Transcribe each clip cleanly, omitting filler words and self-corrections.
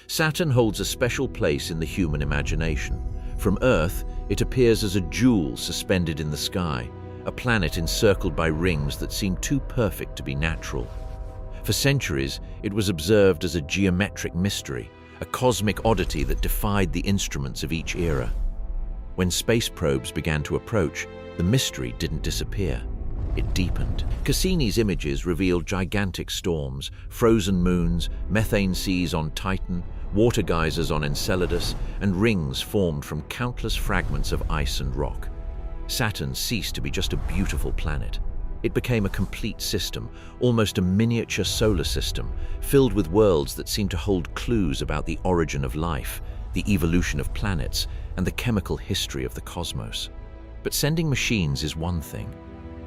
Saturn holds a special place in the human imagination. From Earth, it appears as a jewel suspended in the sky, a planet encircled by rings that seem too perfect to be natural. For centuries, it was observed as a geometric mystery, a cosmic oddity that defied the instruments of each era. When space probes began to approach, the mystery didn't disappear. It deepened. Cassini's images revealed gigantic storms, frozen moons, methane seas on Titan, water geysers on Enceladus, and rings formed from countless fragments of ice and rock. Saturn ceased to be just a beautiful planet. It became a complete system, almost a miniature solar system, filled with worlds that seemed to hold clues about the origin of life, the evolution of planets, and the chemical history of the cosmos. But sending machines is one thing.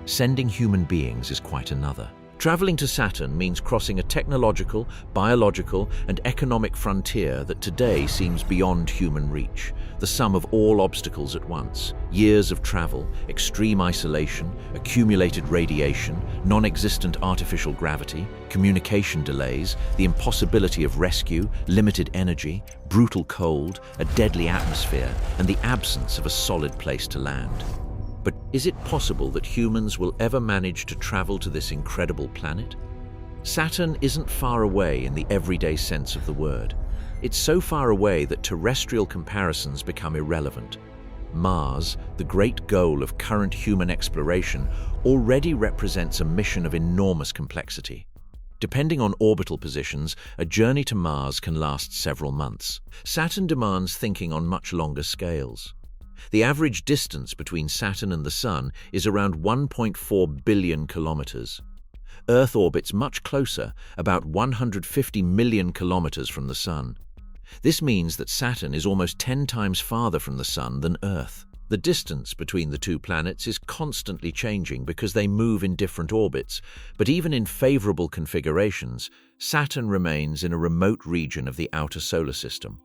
Sending human beings is quite another. Traveling to Saturn means crossing a technological, biological, and economic frontier that today seems beyond human reach, the sum of all obstacles at once. Years of travel, extreme isolation, accumulated radiation, non-existent artificial gravity, communication delays, the impossibility of rescue, limited energy, brutal cold, a deadly atmosphere, and the absence of a solid place to land. But is it possible that humans will ever manage to travel to this incredible planet? Saturn isn't far away in the everyday sense of the word. It's so far away that terrestrial comparisons become irrelevant. Mars, the great goal of current human exploration, already represents a mission of enormous complexity. Depending on orbital positions, a journey to Mars can last several months. Saturn demands thinking on much longer scales. The average distance between Saturn and the Sun is around 1.4 billion kilometers. Earth orbits much closer, about 150 million kilometers from the Sun. This means that Saturn is almost 10 times farther from the Sun than Earth. The distance between the two planets is constantly changing because they move in different orbits, but even in favorable configurations, Saturn remains in a remote region of the outer solar system.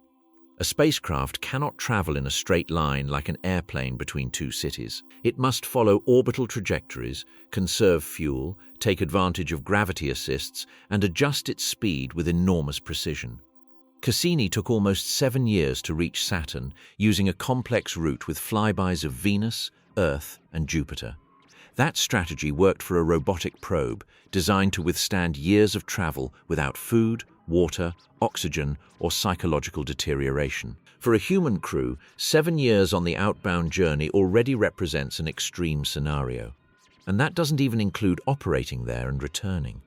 A spacecraft cannot travel in a straight line like an airplane between two cities. It must follow orbital trajectories, conserve fuel, take advantage of gravity assists, and adjust its speed with enormous precision. Cassini took almost 7 years to reach Saturn, using a complex route with flybys of Venus, Earth, and Jupiter. That strategy worked for a robotic probe designed to withstand years of travel without food, water, oxygen, or psychological deterioration. For a human crew, 7 years on the outbound journey already represents an extreme scenario. And that doesn't even include operating there and returning.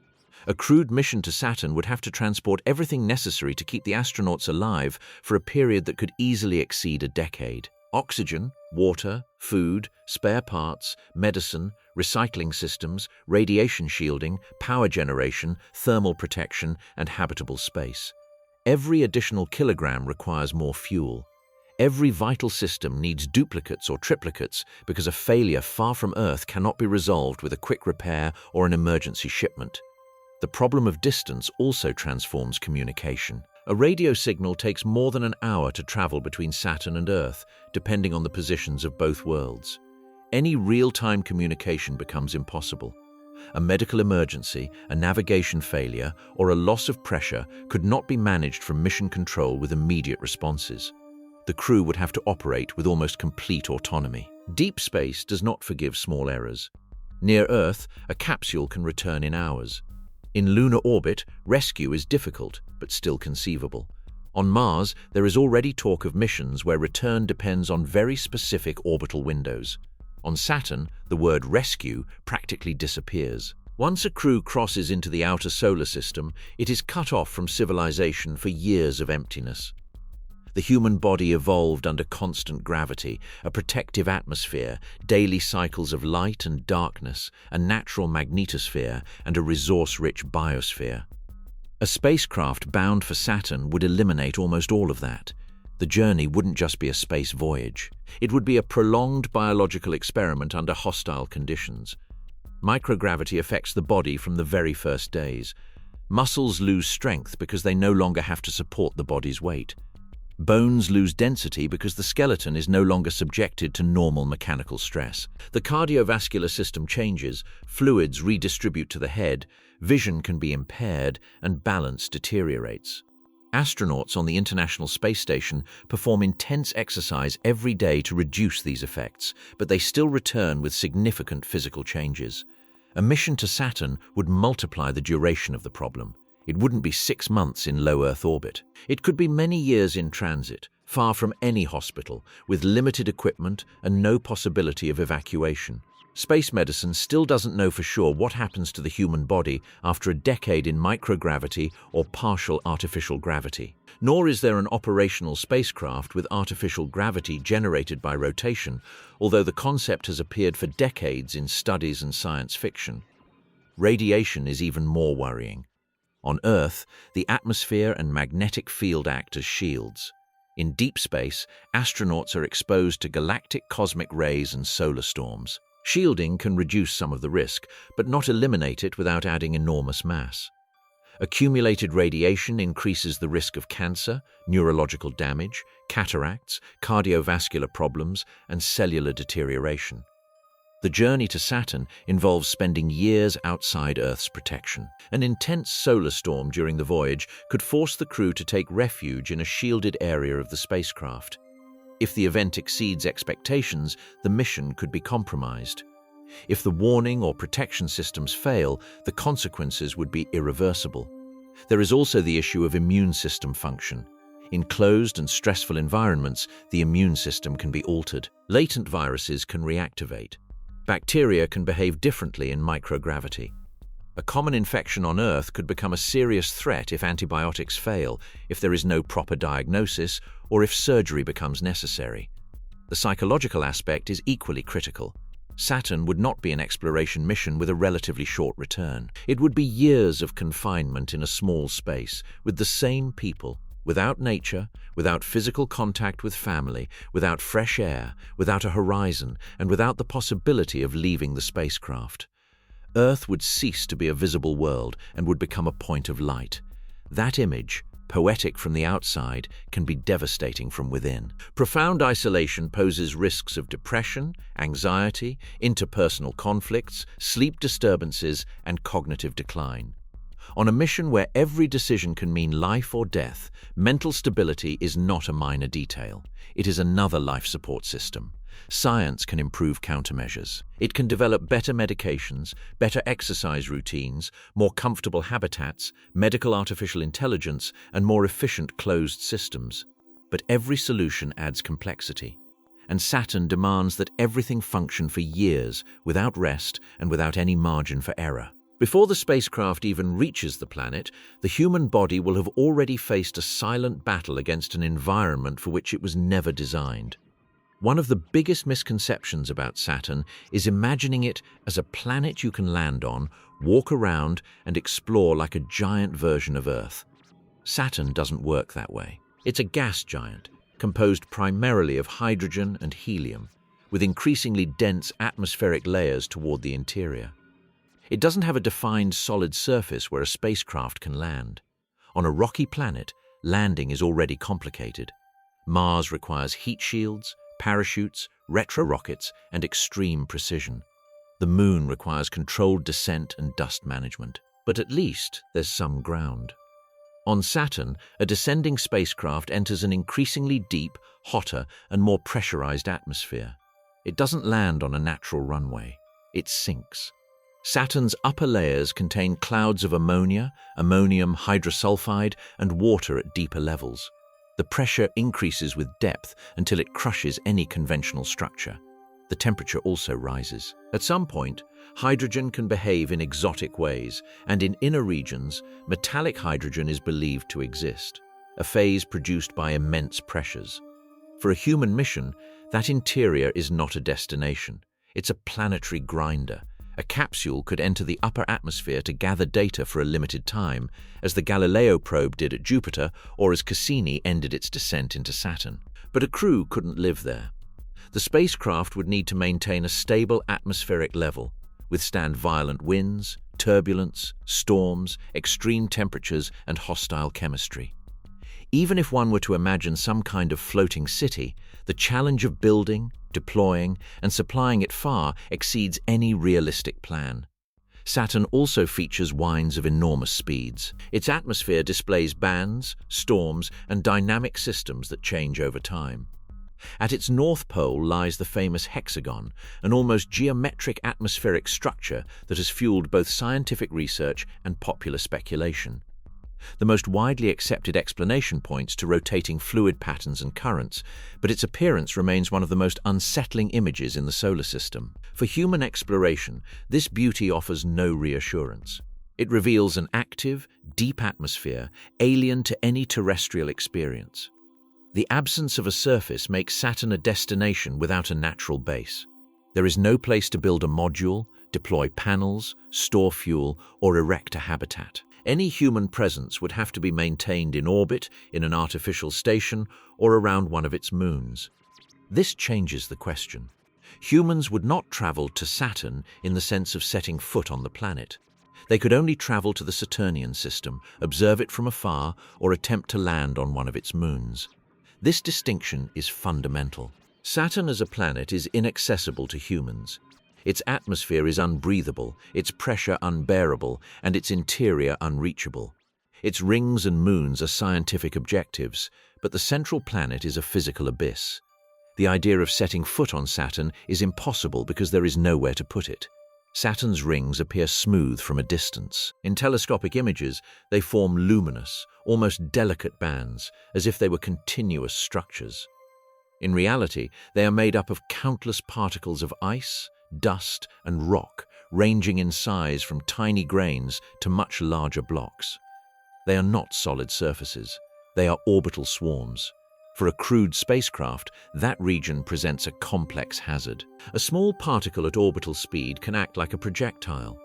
A crewed mission to Saturn would have to transport everything necessary to keep the astronauts alive for a period that could easily exceed a decade. Oxygen, water, food, spare parts, medicine, recycling systems, radiation shielding, power generation, thermal protection, and habitable space. Every additional kilogram requires more fuel. Every vital system needs duplicates or triplicates because a failure far from Earth cannot be resolved with a quick repair or an emergency shipment. The problem of distance also transforms communication. A radio signal takes more than an hour to travel between Saturn and Earth, depending on the positions of both worlds. Any real-time communication becomes impossible. A medical emergency, a navigation failure, or a loss of pressure could not be managed from mission control with immediate responses. The crew would have to operate with almost complete autonomy. Deep space does not forgive small errors. Near Earth, a capsule can return in hours. In lunar orbit, rescue is difficult, but still conceivable. On Mars, there is already talk of missions where return depends on very specific orbital windows. On Saturn, the word rescue practically disappears. Once a crew crosses into the outer solar system, it is cut off from civilization for years of emptiness. The human body evolved under constant gravity, a protective atmosphere, daily cycles of light and darkness, a natural magnetosphere, and a resource-rich biosphere. A spacecraft bound for Saturn would eliminate almost all of that. The journey wouldn't just be a space voyage. It would be a prolonged biological experiment under hostile conditions. Microgravity affects the body from the very first days. Muscles lose strength because they no longer have to support the body's weight. Bones lose density because the skeleton is no longer subjected to normal mechanical stress. The cardiovascular system changes, fluids redistribute to the head, vision can be impaired, and balance deteriorates. Astronauts on the International Space Station perform intense exercise every day to reduce these effects, but they still return with significant physical changes. A mission to Saturn would multiply the duration of the problem. It wouldn't be 6 months in low Earth orbit. It could be many years in transit, far from any hospital, with limited equipment and no possibility of evacuation. Space medicine still doesn't know for sure what happens to the human body after a decade in microgravity or partial artificial gravity. Nor is there an operational spacecraft with artificial gravity generated by rotation, although the concept has appeared for decades in studies and science fiction. Radiation is even more worrying. On Earth, the atmosphere and magnetic field act as shields. In deep space, astronauts are exposed to galactic cosmic rays and solar storms. Shielding can reduce some of the risk, but not eliminate it without adding enormous mass. Accumulated radiation increases the risk of cancer, neurological damage, cataracts, cardiovascular problems, and cellular deterioration. The journey to Saturn involves spending years outside Earth's protection. An intense solar storm during the voyage could force the crew to take refuge in a shielded area of the spacecraft. If the event exceeds expectations, the mission could be compromised. If the warning or protection systems fail, the consequences would be irreversible. There is also the issue of immune system function. In closed and stressful environments, the immune system can be altered. Latent viruses can reactivate. Bacteria can behave differently in microgravity. A common infection on Earth could become a serious threat if antibiotics fail, if there is no proper diagnosis, or if surgery becomes necessary. The psychological aspect is equally critical. Saturn would not be an exploration mission with a relatively short return. It would be years of confinement in a small space, with the same people, without nature, without physical contact with family, without fresh air, without a horizon, and without the possibility of leaving the spacecraft. Earth would cease to be a visible world and would become a point of light. That image, poetic from the outside, can be devastating from within. Profound isolation poses risks of depression, anxiety, interpersonal conflicts, sleep disturbances, and cognitive decline. On a mission where every decision can mean life or death, mental stability is not a minor detail. It is another life support system. Science can improve countermeasures. It can develop better medications, better exercise routines, more comfortable habitats, medical artificial intelligence, and more efficient closed systems. But every solution adds complexity. And Saturn demands that everything function for years, without rest and without any margin for error. Before the spacecraft even reaches the planet, the human body will have already faced a silent battle against an environment for which it was never designed. One of the biggest misconceptions about Saturn is imagining it as a planet you can land on, walk around, and explore like a giant version of Earth. Saturn doesn't work that way. It's a gas giant, composed primarily of hydrogen and helium, with increasingly dense atmospheric layers toward the interior. It doesn't have a defined solid surface where a spacecraft can land. On a rocky planet, landing is already complicated. Mars requires heat shields, parachutes, retro-rockets, and extreme precision. The Moon requires controlled descent and dust management. But at least there's some ground. On Saturn, a descending spacecraft enters an increasingly deep, hotter, and more pressurized atmosphere. It doesn't land on a natural runway. It sinks. Saturn's upper layers contain clouds of ammonia, ammonium hydrosulfide, and water at deeper levels. The pressure increases with depth until it crushes any conventional structure. The temperature also rises. At some point, hydrogen can behave in exotic ways, and in inner regions, metallic hydrogen is believed to exist, a phase produced by immense pressures. For a human mission, that interior is not a destination. It's a planetary grinder. A capsule could enter the upper atmosphere to gather data for a limited time, as the Galileo probe did at Jupiter or as Cassini ended its descent into Saturn. But a crew couldn't live there. The spacecraft would need to maintain a stable atmospheric level, withstand violent winds, turbulence, storms, extreme temperatures, and hostile chemistry. Even if one were to imagine some kind of floating city, the challenge of building, deploying, and supplying it far exceeds any realistic plan. Saturn also features winds of enormous speeds. Its atmosphere displays bands, storms, and dynamic systems that change over time. At its north pole lies the famous hexagon, an almost geometric atmospheric structure that has fueled both scientific research and popular speculation. The most widely accepted explanation points to rotating fluid patterns and currents, but its appearance remains one of the most unsettling images in the solar system. For human exploration, this beauty offers no reassurance. It reveals an active, deep atmosphere, alien to any terrestrial experience. The absence of a surface makes Saturn a destination without a natural base. There is no place to build a module, deploy panels, store fuel, or erect a habitat. Any human presence would have to be maintained in orbit, in an artificial station, or around one of its moons. This changes the question. Humans would not travel to Saturn in the sense of setting foot on the planet. They could only travel to the Saturnian system, observe it from afar, or attempt to land on one of its moons. This distinction is fundamental. Saturn as a planet is inaccessible to humans. Its atmosphere is unbreathable, its pressure unbearable, and its interior unreachable. Its rings and moons are scientific objectives, but the central planet is a physical abyss. The idea of setting foot on Saturn is impossible because there is nowhere to put it. Saturn's rings appear smooth from a distance. In telescopic images, they form luminous, almost delicate bands, as if they were continuous structures. In reality, they are made up of countless particles of ice, dust, and rock, ranging in size from tiny grains to much larger blocks. They are not solid surfaces. They are orbital swarms. For a crewed spacecraft, that region presents a complex hazard. A small particle at orbital speed can act like a projectile.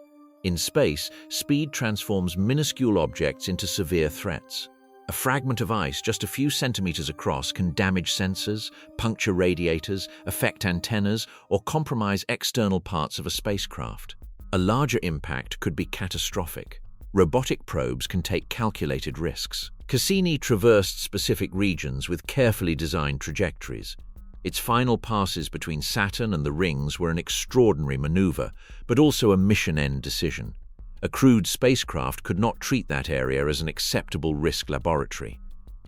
In space, speed transforms minuscule objects into severe threats. A fragment of ice just a few centimeters across can damage sensors, puncture radiators, affect antennas, or compromise external parts of a spacecraft. A larger impact could be catastrophic. Robotic probes can take calculated risks. Cassini traversed specific regions with carefully designed trajectories. Its final passes between Saturn and the rings were an extraordinary maneuver, but also a mission-end decision. A crewed spacecraft could not treat that area as an acceptable risk laboratory.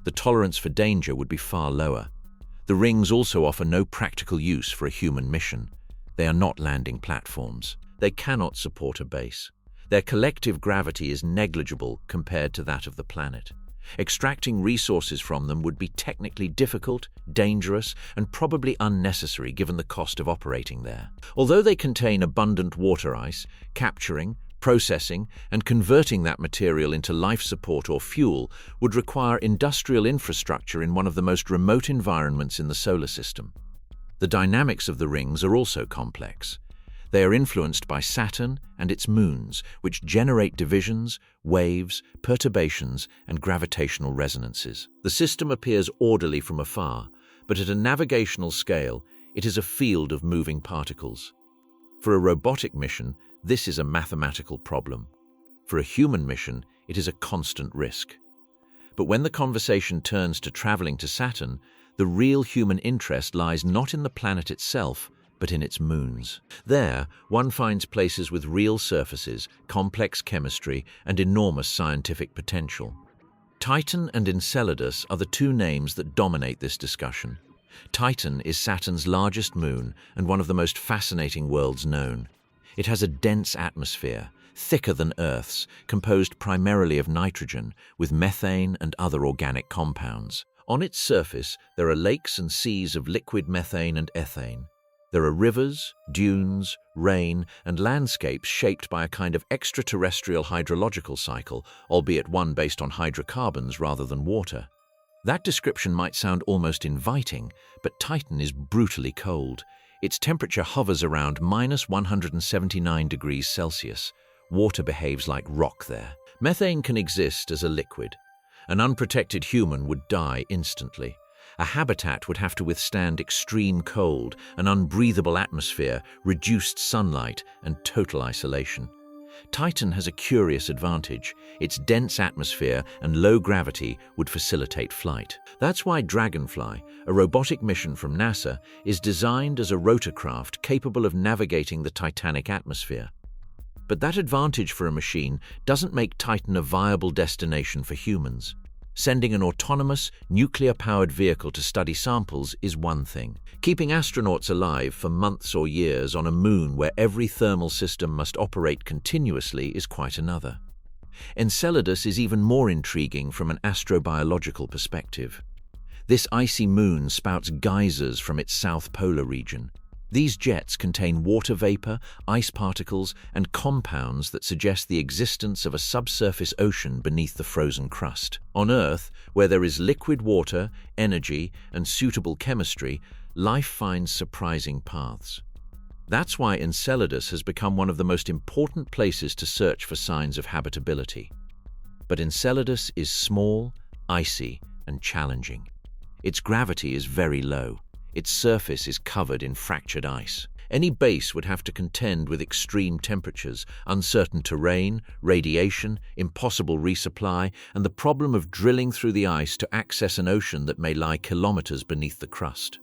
The tolerance for danger would be far lower. The rings also offer no practical use for a human mission. They are not landing platforms. They cannot support a base. Their collective gravity is negligible compared to that of the planet. Extracting resources from them would be technically difficult, dangerous, and probably unnecessary given the cost of operating there. Although they contain abundant water ice, capturing, processing, and converting that material into life support or fuel would require industrial infrastructure in one of the most remote environments in the solar system. The dynamics of the rings are also complex. They are influenced by Saturn and its moons, which generate divisions, waves, perturbations, and gravitational resonances. The system appears orderly from afar, but at a navigational scale, it is a field of moving particles. For a robotic mission, this is a mathematical problem. For a human mission, it is a constant risk. But when the conversation turns to traveling to Saturn, the real human interest lies not in the planet itself, but in its moons. There, one finds places with real surfaces, complex chemistry, and enormous scientific potential. Titan and Enceladus are the two names that dominate this discussion. Titan is Saturn's largest moon and one of the most fascinating worlds known. It has a dense atmosphere, thicker than Earth's, composed primarily of nitrogen, with methane and other organic compounds. On its surface, there are lakes and seas of liquid methane and ethane. There are rivers, dunes, rain, and landscapes shaped by a kind of extraterrestrial hydrological cycle, albeit one based on hydrocarbons rather than water. That description might sound almost inviting, but Titan is brutally cold. Its temperature hovers around -179 degrees Celsius. Water behaves like rock there. Methane can exist as a liquid. An unprotected human would die instantly. A habitat would have to withstand extreme cold, an unbreathable atmosphere, reduced sunlight, and total isolation. Titan has a curious advantage. Its dense atmosphere and low gravity would facilitate flight. That's why Dragonfly, a robotic mission from NASA, is designed as a rotorcraft capable of navigating the Titanic atmosphere. But that advantage for a machine doesn't make Titan a viable destination for humans. Sending an autonomous, nuclear-powered vehicle to study samples is one thing. Keeping astronauts alive for months or years on a moon where every thermal system must operate continuously is quite another. Enceladus is even more intriguing from an astrobiological perspective. This icy moon spouts geysers from its south polar region. These jets contain water vapor, ice particles, and compounds that suggest the existence of a subsurface ocean beneath the frozen crust. On Earth, where there is liquid water, energy, and suitable chemistry, life finds surprising paths. That's why Enceladus has become one of the most important places to search for signs of habitability. But Enceladus is small, icy, and challenging. Its gravity is very low. Its surface is covered in fractured ice. Any base would have to contend with extreme temperatures, uncertain terrain, radiation, impossible resupply, and the problem of drilling through the ice to access an ocean that may lie kilometers beneath the crust.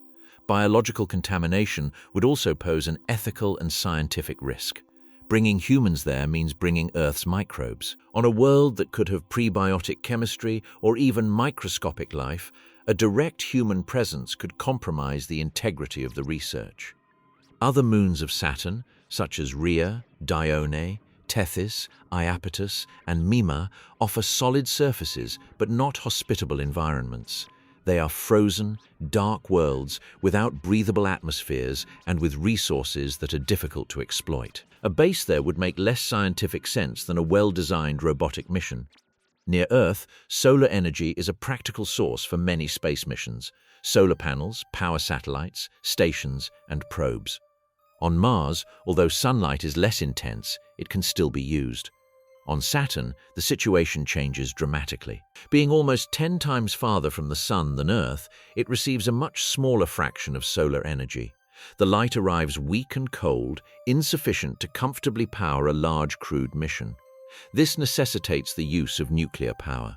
Biological contamination would also pose an ethical and scientific risk. Bringing humans there means bringing Earth's microbes. On a world that could have prebiotic chemistry or even microscopic life, a direct human presence could compromise the integrity of the research. Other moons of Saturn, such as Rhea, Dione, Tethys, Iapetus, and Mima, offer solid surfaces but not hospitable environments. They are frozen, dark worlds without breathable atmospheres and with resources that are difficult to exploit. A base there would make less scientific sense than a well-designed robotic mission. Near Earth, solar energy is a practical source for many space missions: solar panels, power satellites, stations, and probes. On Mars, although sunlight is less intense, it can still be used. On Saturn, the situation changes dramatically. Being almost 10 times farther from the Sun than Earth, it receives a much smaller fraction of solar energy. The light arrives weak and cold, insufficient to comfortably power a large crewed mission. This necessitates the use of nuclear power.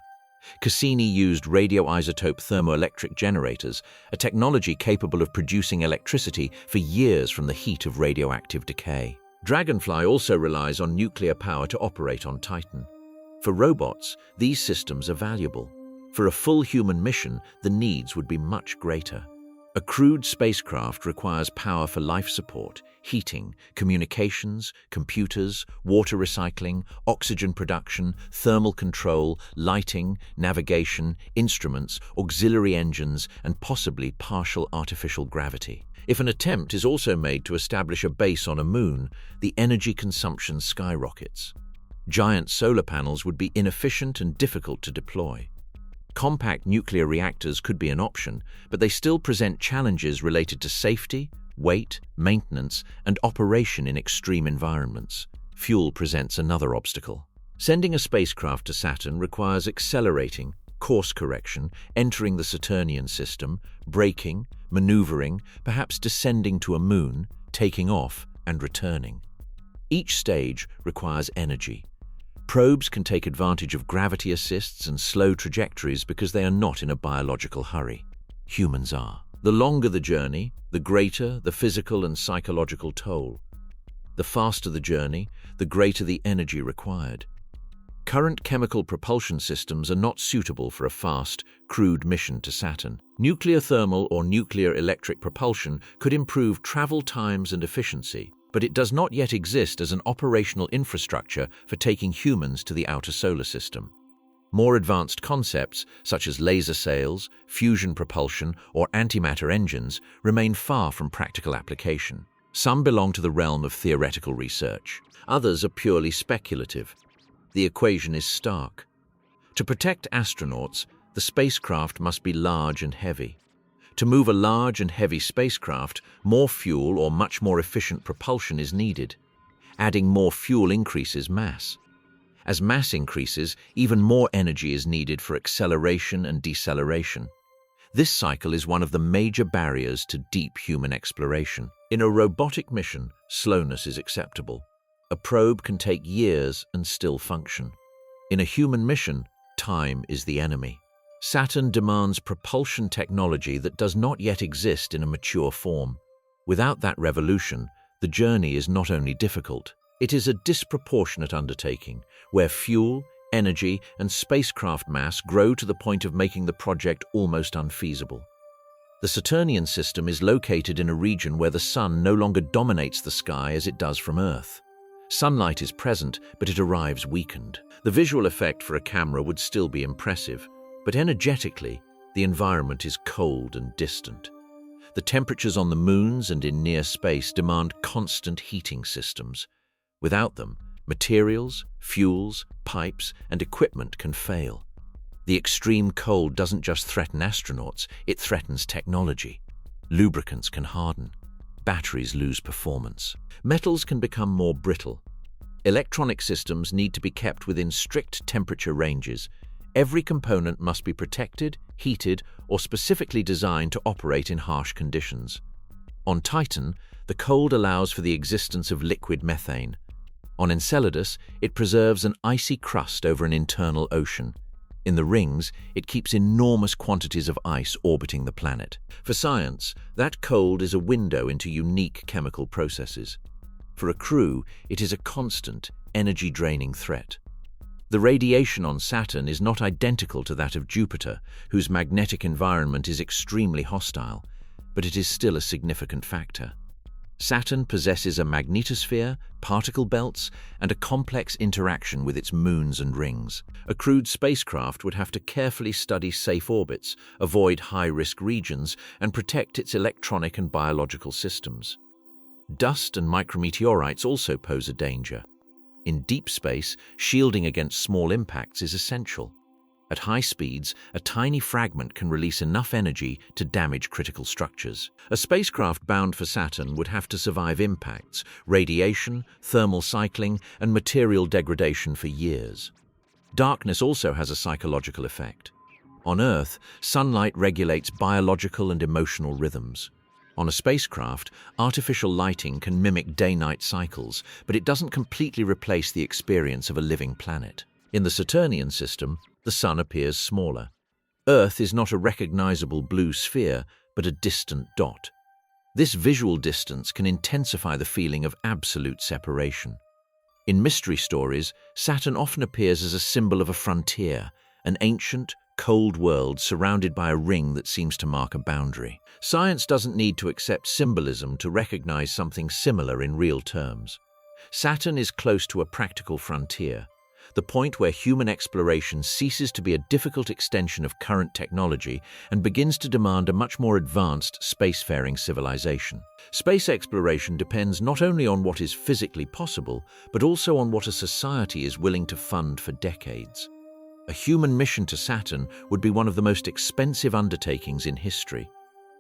Cassini used radioisotope thermoelectric generators, a technology capable of producing electricity for years from the heat of radioactive decay. Dragonfly also relies on nuclear power to operate on Titan. For robots, these systems are valuable. For a full human mission, the needs would be much greater. A crewed spacecraft requires power for life support, heating, communications, computers, water recycling, oxygen production, thermal control, lighting, navigation, instruments, auxiliary engines, and possibly partial artificial gravity. If an attempt is also made to establish a base on a moon, the energy consumption skyrockets. Giant solar panels would be inefficient and difficult to deploy. Compact nuclear reactors could be an option, but they still present challenges related to safety, weight, maintenance, and operation in extreme environments. Fuel presents another obstacle. Sending a spacecraft to Saturn requires accelerating, course correction, entering the Saturnian system, braking, maneuvering, perhaps descending to a moon, taking off, and returning. Each stage requires energy. Probes can take advantage of gravity assists and slow trajectories because they are not in a biological hurry. Humans are. The longer the journey, the greater the physical and psychological toll. The faster the journey, the greater the energy required. Current chemical propulsion systems are not suitable for a fast, crewed mission to Saturn. Nuclear thermal or nuclear electric propulsion could improve travel times and efficiency, but it does not yet exist as an operational infrastructure for taking humans to the outer solar system. More advanced concepts, such as laser sails, fusion propulsion, or antimatter engines, remain far from practical application. Some belong to the realm of theoretical research. Others are purely speculative. The equation is stark. To protect astronauts, the spacecraft must be large and heavy. To move a large and heavy spacecraft, more fuel or much more efficient propulsion is needed. Adding more fuel increases mass. As mass increases, even more energy is needed for acceleration and deceleration. This cycle is one of the major barriers to deep human exploration. In a robotic mission, slowness is acceptable. A probe can take years and still function. In a human mission, time is the enemy. Saturn demands propulsion technology that does not yet exist in a mature form. Without that revolution, the journey is not only difficult, It is a disproportionate undertaking, where fuel, energy, and spacecraft mass grow to the point of making the project almost unfeasible. The Saturnian system is located in a region where the Sun no longer dominates the sky as it does from Earth. Sunlight is present, but it arrives weakened. The visual effect for a camera would still be impressive, but energetically, the environment is cold and distant. The temperatures on the moons and in near space demand constant heating systems. Without them, materials, fuels, pipes, and equipment can fail. The extreme cold doesn't just threaten astronauts, it threatens technology. Lubricants can harden. Batteries lose performance. Metals can become more brittle. Electronic systems need to be kept within strict temperature ranges. Every component must be protected, heated, or specifically designed to operate in harsh conditions. On Titan, the cold allows for the existence of liquid methane. On Enceladus, it preserves an icy crust over an internal ocean. In the rings, it keeps enormous quantities of ice orbiting the planet. For science, that cold is a window into unique chemical processes. For a crew, it is a constant, energy-draining threat. The radiation on Saturn is not identical to that of Jupiter, whose magnetic environment is extremely hostile, but it is still a significant factor. Saturn possesses a magnetosphere, particle belts, and a complex interaction with its moons and rings. A crewed spacecraft would have to carefully study safe orbits, avoid high-risk regions, and protect its electronic and biological systems. Dust and micrometeorites also pose a danger. In deep space, shielding against small impacts is essential. At high speeds, a tiny fragment can release enough energy to damage critical structures. A spacecraft bound for Saturn would have to survive impacts, radiation, thermal cycling, and material degradation for years. Darkness also has a psychological effect. On Earth, sunlight regulates biological and emotional rhythms. On a spacecraft, artificial lighting can mimic day-night cycles, but it doesn't completely replace the experience of a living planet. In the Saturnian system, the Sun appears smaller. Earth is not a recognizable blue sphere, but a distant dot. This visual distance can intensify the feeling of absolute separation. In mystery stories, Saturn often appears as a symbol of a frontier, an ancient, cold world surrounded by a ring that seems to mark a boundary. Science doesn't need to accept symbolism to recognize something similar in real terms. Saturn is close to a practical frontier, the point where human exploration ceases to be a difficult extension of current technology and begins to demand a much more advanced spacefaring civilization. Space exploration depends not only on what is physically possible, but also on what a society is willing to fund for decades. A human mission to Saturn would be one of the most expensive undertakings in history.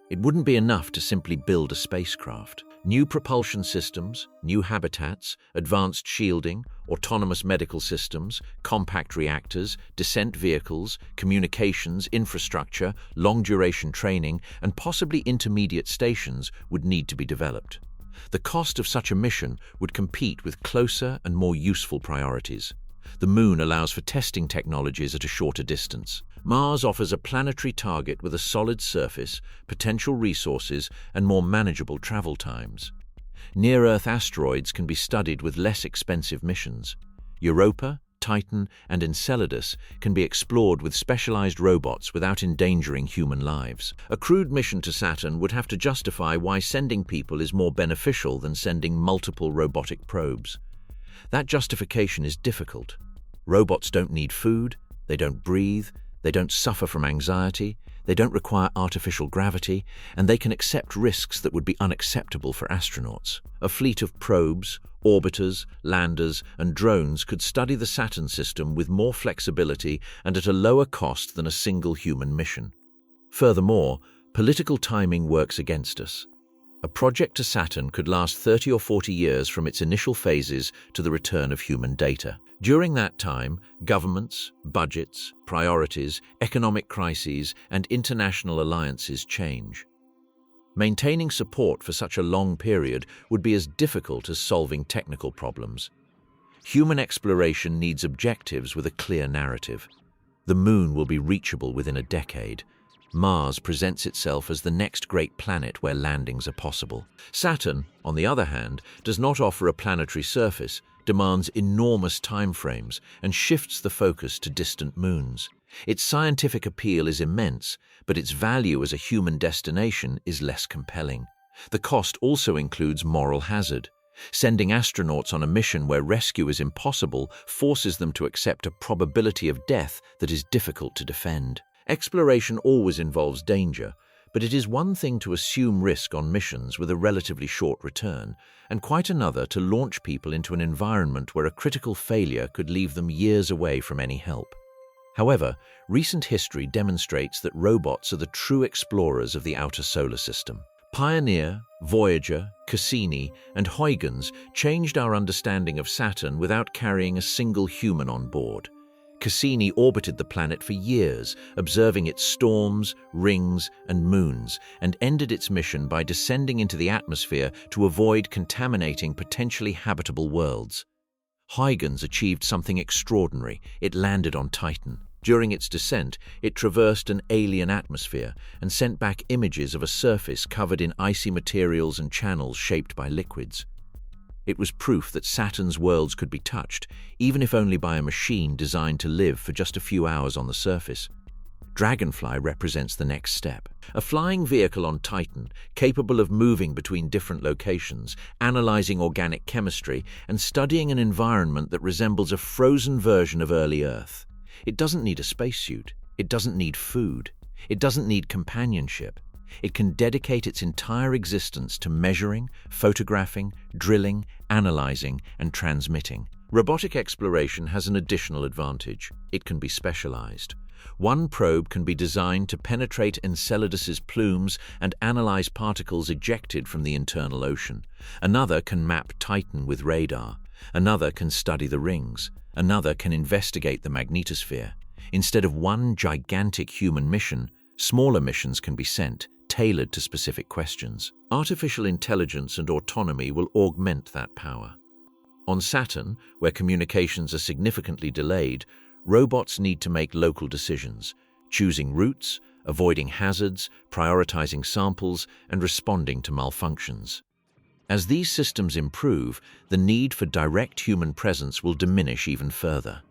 It wouldn't be enough to simply build a spacecraft. New propulsion systems, new habitats, advanced shielding, autonomous medical systems, compact reactors, descent vehicles, communications, infrastructure, long-duration training, and possibly intermediate stations would need to be developed. The cost of such a mission would compete with closer and more useful priorities. The Moon allows for testing technologies at a shorter distance. Mars offers a planetary target with a solid surface, potential resources, and more manageable travel times. Near-Earth asteroids can be studied with less expensive missions. Europa, Titan, and Enceladus can be explored with specialized robots without endangering human lives. A crewed mission to Saturn would have to justify why sending people is more beneficial than sending multiple robotic probes. That justification is difficult. Robots don't need food, they don't breathe, they don't suffer from anxiety, they don't require artificial gravity, and they can accept risks that would be unacceptable for astronauts. A fleet of probes, orbiters, landers, and drones could study the Saturn system with more flexibility and at a lower cost than a single human mission. Furthermore, political timing works against us. A project to Saturn could last 30 or 40 years from its initial phases to the return of human data. During that time, governments, budgets, priorities, economic crises, and international alliances change. Maintaining support for such a long period would be as difficult as solving technical problems. Human exploration needs objectives with a clear narrative. The Moon will be reachable within a decade. Mars presents itself as the next great planet where landings are possible. Saturn, on the other hand, does not offer a planetary surface, demands enormous timeframes and shifts the focus to distant moons. Its scientific appeal is immense, but its value as a human destination is less compelling. The cost also includes moral hazard. Sending astronauts on a mission where rescue is impossible forces them to accept a probability of death that is difficult to defend. Exploration always involves danger, but it is one thing to assume risk on missions with a relatively short return, and quite another to launch people into an environment where a critical failure could leave them years away from any help. However, recent history demonstrates that robots are the true explorers of the outer solar system. Pioneer, Voyager, Cassini, and Huygens changed our understanding of Saturn without carrying a single human on board. Cassini orbited the planet for years, observing its storms, rings, and moons, and ended its mission by descending into the atmosphere to avoid contaminating potentially habitable worlds. Huygens achieved something extraordinary. It landed on Titan. During its descent, it traversed an alien atmosphere and sent back images of a surface covered in icy materials and channels shaped by liquids. It was proof that Saturn's worlds could be touched, even if only by a machine designed to live for just a few hours on the surface. Dragonfly represents the next step. A flying vehicle on Titan, capable of moving between different locations, analyzing organic chemistry, and studying an environment that resembles a frozen version of early Earth. It doesn't need a spacesuit. It doesn't need food. It doesn't need companionship. It can dedicate its entire existence to measuring, photographing, drilling, analyzing, and transmitting. Robotic exploration has an additional advantage. It can be specialized. One probe can be designed to penetrate Enceladus's plumes and analyze particles ejected from the internal ocean. Another can map Titan with radar. Another can study the rings. Another can investigate the magnetosphere. Instead of one gigantic human mission, smaller missions can be sent, tailored to specific questions. Artificial intelligence and autonomy will augment that power. On Saturn, where communications are significantly delayed, robots need to make local decisions, choosing routes, avoiding hazards, prioritizing samples, and responding to malfunctions. As these systems improve, the need for direct human presence will diminish even further.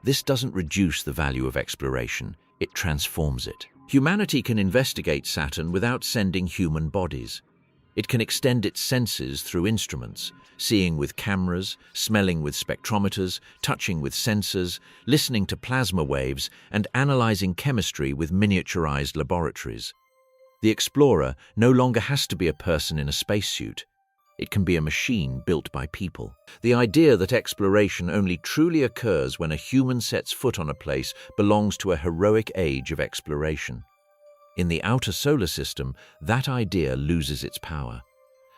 This doesn't reduce the value of exploration, it transforms it. Humanity can investigate Saturn without sending human bodies. It can extend its senses through instruments, seeing with cameras, smelling with spectrometers, touching with sensors, listening to plasma waves, and analyzing chemistry with miniaturized laboratories. The explorer no longer has to be a person in a spacesuit. It can be a machine built by people. The idea that exploration only truly occurs when a human sets foot on a place belongs to a heroic age of exploration. In the outer solar system, that idea loses its power.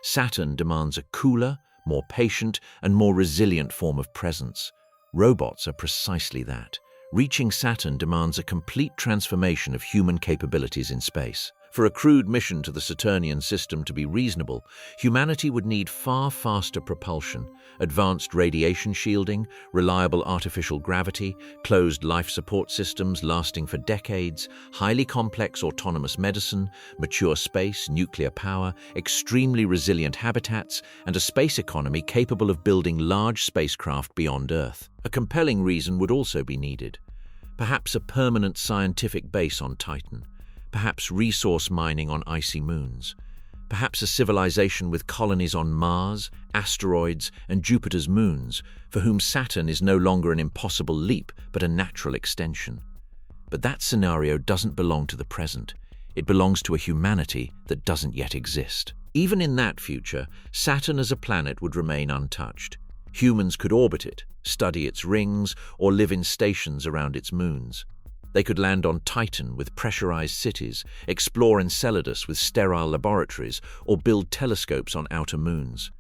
Saturn demands a cooler, more patient, and more resilient form of presence. Robots are precisely that. Reaching Saturn demands a complete transformation of human capabilities in space. For a crewed mission to the Saturnian system to be reasonable, humanity would need far faster propulsion, advanced radiation shielding, reliable artificial gravity, closed life support systems lasting for decades, highly complex autonomous medicine, mature space, nuclear power, extremely resilient habitats, and a space economy capable of building large spacecraft beyond Earth. A compelling reason would also be needed. Perhaps a permanent scientific base on Titan. Perhaps resource mining on icy moons. Perhaps a civilization with colonies on Mars, asteroids, and Jupiter's moons, for whom Saturn is no longer an impossible leap, but a natural extension. But that scenario doesn't belong to the present. It belongs to a humanity that doesn't yet exist. Even in that future, Saturn as a planet would remain untouched. Humans could orbit it, study its rings, or live in stations around its moons. They could land on Titan with pressurized cities, explore Enceladus with sterile laboratories, or build telescopes on outer moons.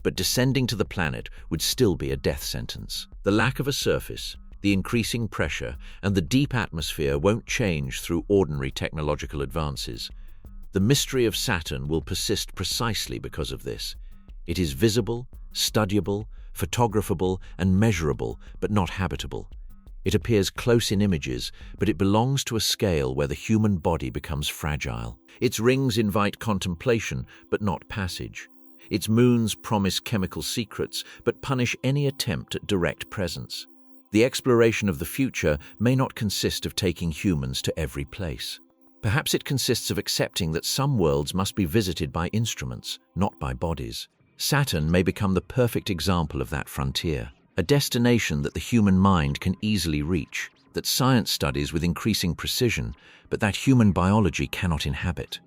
But descending to the planet would still be a death sentence. The lack of a surface, the increasing pressure, and the deep atmosphere won't change through ordinary technological advances. The mystery of Saturn will persist precisely because of this. It is visible, studyable, photographable, and measurable, but not habitable. It appears close in images, but it belongs to a scale where the human body becomes fragile. Its rings invite contemplation, but not passage. Its moons promise chemical secrets, but punish any attempt at direct presence. The exploration of the future may not consist of taking humans to every place. Perhaps it consists of accepting that some worlds must be visited by instruments, not by bodies. Saturn may become the perfect example of that frontier, a destination that the human mind can easily reach, that science studies with increasing precision, but that human biology cannot inhabit.